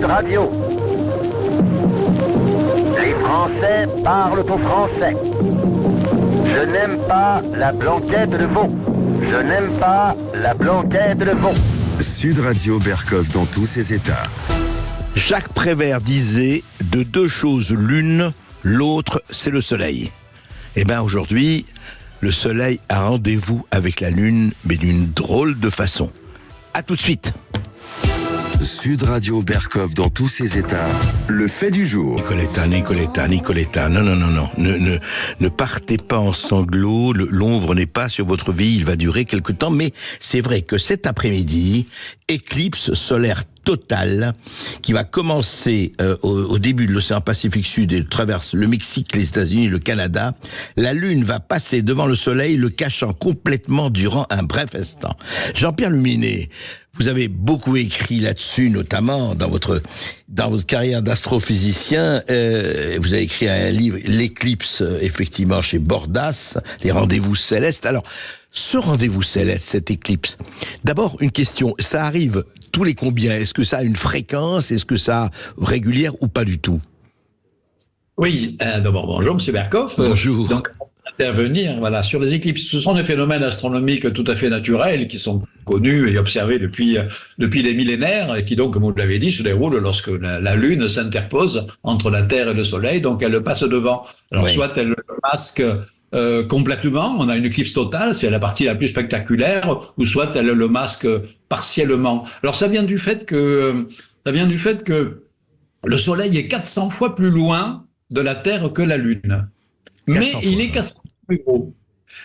Sud Radio. Les Français parlent au français. Je n'aime pas la blanquette de veau. Je n'aime pas la blanquette de veau. Sud Radio Berkov dans tous ses états. Jacques Prévert disait de deux choses l'une, l'autre c'est le soleil. Eh bien aujourd'hui, le soleil a rendez-vous avec la lune, mais d'une drôle de façon. À tout de suite. Sud Radio Berkov dans tous ses états. Le fait du jour. Nicoletta, non. Ne partez pas en sanglots, l'ombre n'est pas sur votre vie, il va durer quelque temps, mais c'est vrai que cet après-midi, éclipse solaire totale qui va commencer au début de l'océan Pacifique Sud et traverse le Mexique, les États-Unis, le Canada. La Lune va passer devant le Soleil, le cachant complètement durant un bref instant. Jean-Pierre Luminet, vous avez beaucoup écrit là-dessus, notamment dans votre carrière d'astrophysicien. Vous avez écrit un livre, L'éclipse, effectivement, chez Bordas, les rendez-vous célestes. Alors, ce rendez-vous céleste, cette éclipse, d'abord une question, ça arrive tous les combien? Est-ce que ça a une fréquence? Est-ce que ça régulière ou pas du tout? Oui, d'abord bonjour Monsieur Berkov. Bonjour. Donc, intervenir sur les éclipses. Ce sont des phénomènes astronomiques tout à fait naturels qui sont connus et observés depuis des millénaires et qui donc, comme vous l'avez dit, se déroulent lorsque la Lune s'interpose entre la Terre et le Soleil, donc elle passe devant. Alors oui. Soit elle le masque complètement, on a une éclipse totale, c'est la partie la plus spectaculaire, ou soit elle le masque partiellement. Alors ça vient du fait que le Soleil est 400 fois plus loin de la Terre que la Lune. Mais il est 400 fois plus gros.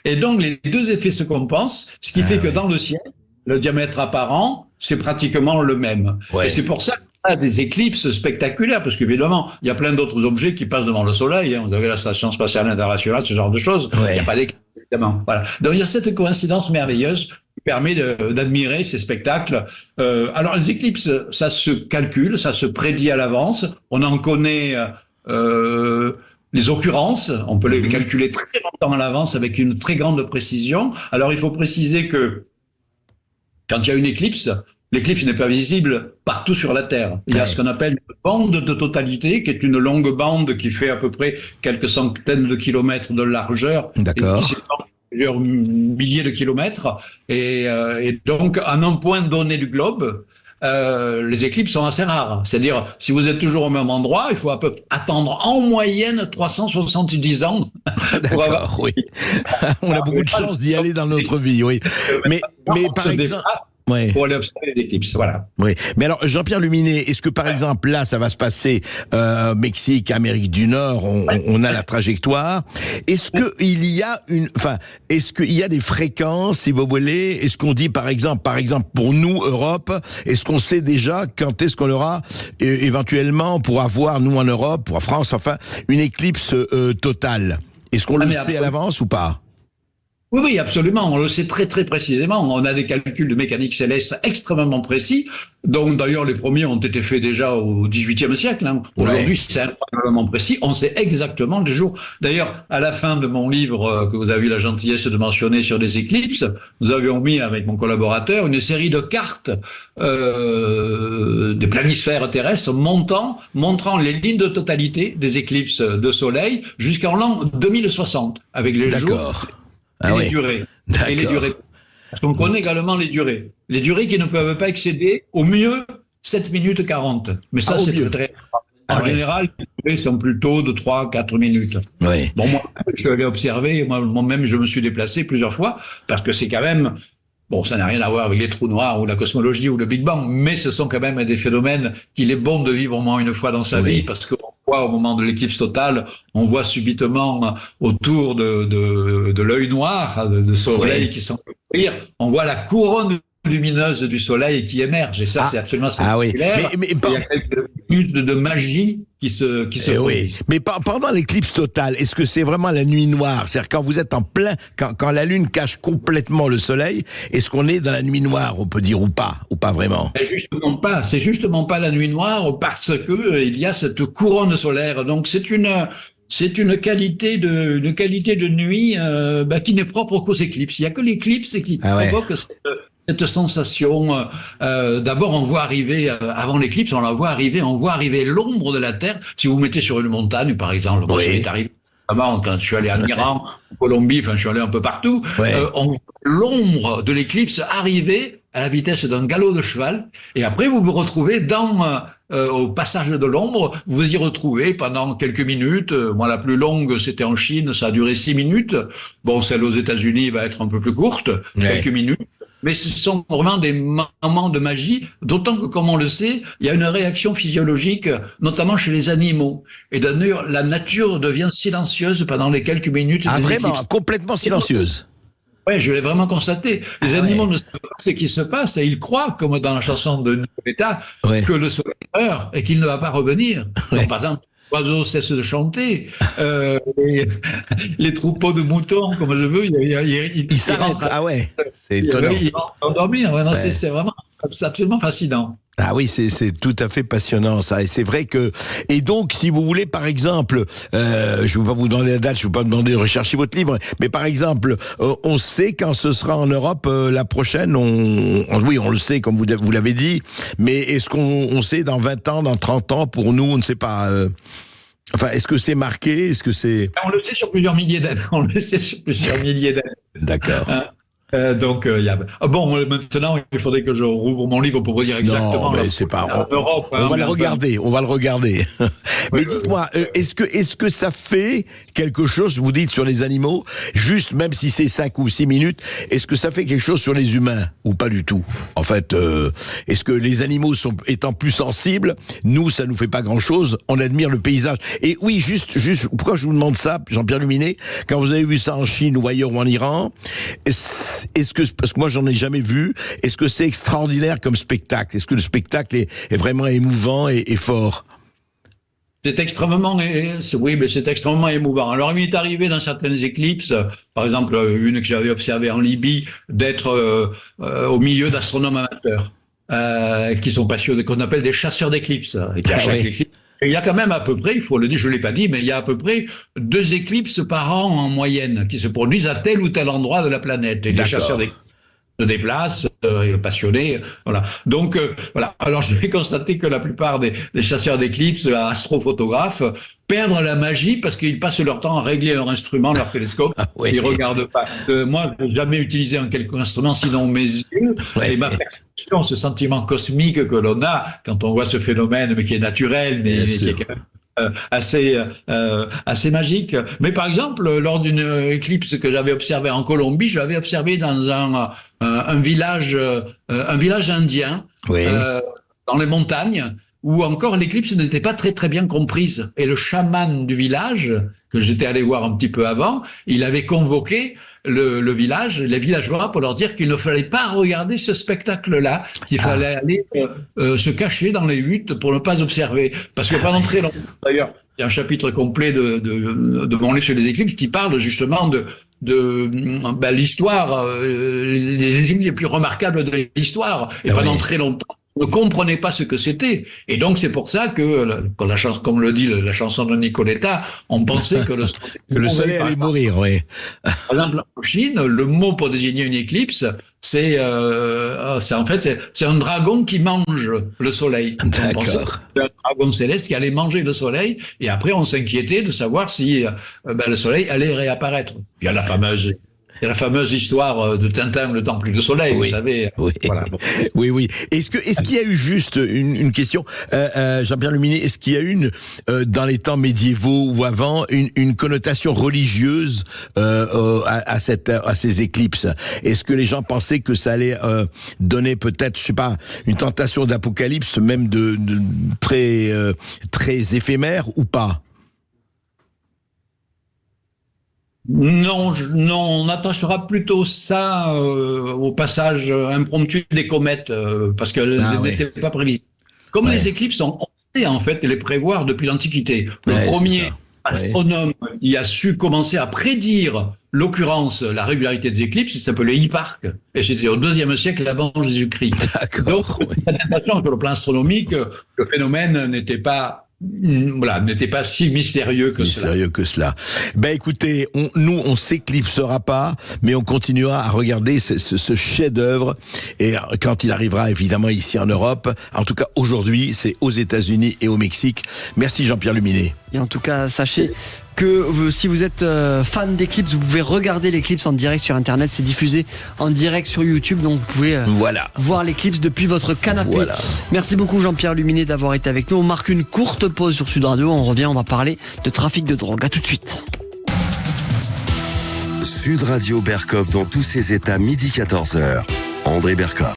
Et donc les deux effets se compensent, ce qui fait que dans le ciel, le diamètre apparent, c'est pratiquement le même. Ouais. Et c'est pour ça qu'on a des éclipses spectaculaires, parce qu'évidemment, il y a plein d'autres objets qui passent devant le Soleil. Vous avez la Station Spatiale Internationale, ce genre de choses. Ouais. Il n'y a pas d'éclipse, évidemment. Voilà. Donc il y a cette coïncidence merveilleuse qui permet d'admirer ces spectacles. Alors les éclipses, ça se calcule, ça se prédit à l'avance. On en connaît les occurrences, on peut les calculer très longtemps à l'avance avec une très grande précision. Alors il faut préciser que quand il y a une éclipse, l'éclipse n'est pas visible partout sur la Terre. Il y a ce qu'on appelle une bande de totalité, qui est une longue bande qui fait à peu près quelques centaines de kilomètres de largeur. D'accord. Et qui s'étend plusieurs milliers de kilomètres. Et donc, à un point donné du globe, les éclipses sont assez rares. C'est-à-dire, si vous êtes toujours au même endroit, il faut attendre en moyenne 370 ans. D'accord, oui. On a beaucoup de chance d'y aller dans notre vie, oui. Mais par exemple... Ouais. Pour aller observer les éclipses, voilà. Oui, mais alors Jean-Pierre Luminet, est-ce que par exemple là, ça va se passer Mexique, Amérique du Nord, on a la trajectoire. Est-ce que il y a est-ce qu'il y a des fréquences, si vous voulez? Est-ce qu'on dit par exemple pour nous Europe, est-ce qu'on sait déjà quand est-ce qu'on aura éventuellement pour avoir nous en Europe, pour la France, une éclipse totale? Est-ce qu'on le sait à l'avance ou pas? Oui, absolument. On le sait très, très précisément. On a des calculs de mécanique céleste extrêmement précis, dont d'ailleurs les premiers ont été faits déjà au XVIIIe siècle. Aujourd'hui, c'est incroyablement précis. On sait exactement le jour. D'ailleurs, à la fin de mon livre que vous avez eu la gentillesse de mentionner sur les éclipses, nous avions mis avec mon collaborateur une série de cartes des planisphères terrestres montrant les lignes de totalité des éclipses de Soleil jusqu'en l'an 2060, avec les jours. Les durées. Et les durées. On connaît également les durées. Les durées qui ne peuvent pas excéder au mieux 7 minutes 40. Mais ça, c'est très... En général, les durées sont plutôt de 3-4 minutes. Oui. Bon, moi, je l'ai observé, moi-même, je me suis déplacé plusieurs fois, parce que c'est quand même... Bon, ça n'a rien à voir avec les trous noirs ou la cosmologie ou le Big Bang, mais ce sont quand même des phénomènes qu'il est bon de vivre au moins une fois dans sa vie, parce que au moment de l'éclipse totale, on voit subitement autour de l'œil noir, de Soleil qui s'envahir, on voit la couronne lumineuse du Soleil qui émerge. Et ça, c'est absolument spectaculaire. Ah oui. Mais il y a quelques minutes de magie qui se oui. Mais pendant l'éclipse totale, est-ce que c'est vraiment la nuit noire? C'est-à-dire quand vous êtes en plein, quand la Lune cache complètement le Soleil, est-ce qu'on est dans la nuit noire, on peut dire, ou pas vraiment? C'est justement pas la nuit noire, parce que il y a cette couronne solaire. Donc c'est une qualité de nuit qui n'est propre qu'aux éclipses. Il y a que l'éclipse qui provoque cette sensation. D'abord, on voit arriver, avant l'éclipse, on voit arriver l'ombre de la Terre. Si vous mettez sur une montagne, par exemple, moi, ça m'est arrivé. Quand je suis allé en Iran, en Colombie, enfin, je suis allé un peu partout, on voit l'ombre de l'éclipse arriver à la vitesse d'un galop de cheval, et après vous vous retrouvez au passage de l'ombre, vous y retrouvez pendant quelques minutes. Moi, la plus longue, c'était en Chine, ça a duré 6 minutes. Bon, celle aux États-Unis va être un peu plus courte, quelques minutes. Mais ce sont vraiment des moments de magie, d'autant que, comme on le sait, il y a une réaction physiologique, notamment chez les animaux. Et d'ailleurs, la nature devient silencieuse pendant les quelques minutes des vraiment, éclipses. complètement silencieuse. Oui, je l'ai vraiment constaté. Les animaux ne savent pas ce qui se passe et ils croient, comme dans la chanson de Nicoletta, que le soleil meurt et qu'il ne va pas revenir. Donc, par exemple, l'oiseau cesse de chanter, les troupeaux de moutons, comme je veux, ils s'arrêtent. Ah ouais, c'est étonnant. Ils vont dormir. Ouais, non, c'est vraiment absolument fascinant. Ah oui, c'est tout à fait passionnant ça, et c'est vrai que, et donc si vous voulez par exemple, je ne veux pas vous demander la date, je ne veux pas demander de rechercher votre livre, mais par exemple, on sait quand ce sera en Europe la prochaine, oui on le sait comme vous l'avez dit, mais est-ce qu'on sait dans 20 ans, dans 30 ans, pour nous on ne sait pas, enfin est-ce que c'est marqué, est-ce que c'est... On le sait sur plusieurs milliers d'années, D'accord. Donc, bon, maintenant, il faudrait que je rouvre mon livre pour vous dire exactement. Non, mais c'est pas. Europe, on va le regarder. Mais dites-moi, est-ce que ça fait quelque chose, vous dites sur les animaux, juste même si c'est 5 ou 6 minutes, est-ce que ça fait quelque chose sur les humains ou pas du tout? En fait, est-ce que les animaux étant plus sensibles, nous, ça nous fait pas grand-chose, on admire le paysage. Et oui, juste, pourquoi je vous demande ça, Jean-Pierre Luminet, quand vous avez vu ça en Chine ou ailleurs ou en Iran, est-ce que, parce que moi j'en ai jamais vu, est-ce que c'est extraordinaire comme spectacle? Est-ce que le spectacle est vraiment émouvant et fort? C'est extrêmement émouvant. Alors, il m'est arrivé dans certaines éclipses, par exemple, une que j'avais observée en Libye, d'être au milieu d'astronomes amateurs, qui sont passionnés, qu'on appelle des chasseurs d'éclipses. Et qui à chaque éclipse, il y a quand même à peu près, il faut le dire, je l'ai pas dit, mais il y a à peu près 2 éclipses par an en moyenne qui se produisent à tel ou tel endroit de la planète. Et les chasseurs d'éclipses se déplacent, passionnés, voilà. Donc, voilà. Alors, je vais constater que la plupart des chasseurs d'éclipses, astrophotographes, perdent la magie parce qu'ils passent leur temps à régler leur instrument, leur télescope. Ils regardent pas. Moi, je n'ai jamais utilisé un quelconque instrument sinon mes yeux et ma perception, ce sentiment cosmique que l'on a quand on voit ce phénomène, mais qui est naturel, mais qui est quand même assez magique. Mais par exemple, lors d'une éclipse que j'avais observée en Colombie, j'avais observé dans un village indien, dans les montagnes, où encore l'éclipse n'était pas très très bien comprise. Et le chaman du village, que j'étais allé voir un petit peu avant, il avait convoqué le village, les villageois, pour leur dire qu'il ne fallait pas regarder ce spectacle-là, qu'il fallait aller se cacher dans les huttes pour ne pas observer. Parce que pendant très longtemps, d'ailleurs, il y a un chapitre complet de mon livre sur les éclipses qui parle justement de l'histoire, les éclipses les plus remarquables de l'histoire. Et pendant très longtemps, ne comprenait pas ce que c'était. Et donc, c'est pour ça que, comme le dit la chanson de Nicoletta, on pensait que le soleil allait mourir, oui. Par exemple, en Chine, le mot pour désigner une éclipse, c'est en fait, c'est un dragon qui mange le soleil. D'accord. C'est un dragon céleste qui allait manger le soleil, et après, on s'inquiétait de savoir si le soleil allait réapparaître. Il y a la fameuse histoire de Tintin, le temple du soleil, vous savez. Oui. Voilà. Oui. Est-ce qu'il y a eu juste une question, Jean-Pierre Luminet, est-ce qu'il y a eu dans les temps médiévaux ou avant une connotation religieuse à ces éclipses? Est-ce que les gens pensaient que ça allait donner peut-être, je sais pas, une tentation d'apocalypse, même de très très éphémère ou pas? Non, on attachera plutôt ça au passage impromptu des comètes, parce qu'elles n'étaient pas prévisibles. Comme les éclipses, on sait en fait les prévoir depuis l'Antiquité. Le premier astronome qui a su commencer à prédire l'occurrence, la régularité des éclipses, il s'appelait Hipparque, et c'était au IIe siècle avant Jésus-Christ. Donc, sur le plan astronomique, le phénomène n'était pas voilà, n'était pas si mystérieux que cela. Ben écoutez, on s'éclipsera pas, mais on continuera à regarder ce chef-d'œuvre. Et quand il arrivera évidemment ici en Europe, en tout cas aujourd'hui, c'est aux États-Unis et au Mexique. Merci Jean-Pierre Luminet. Et en tout cas, sachez que si vous êtes fan d'Eclipse, vous pouvez regarder l'Eclipse en direct sur Internet. C'est diffusé en direct sur YouTube, donc vous pouvez voir l'Eclipse depuis votre canapé. Voilà. Merci beaucoup Jean-Pierre Luminet d'avoir été avec nous. On marque une courte pause sur Sud Radio. On revient, on va parler de trafic de drogue. À tout de suite. Sud Radio Berkov dans tous ses états, midi 14h. André Berkov.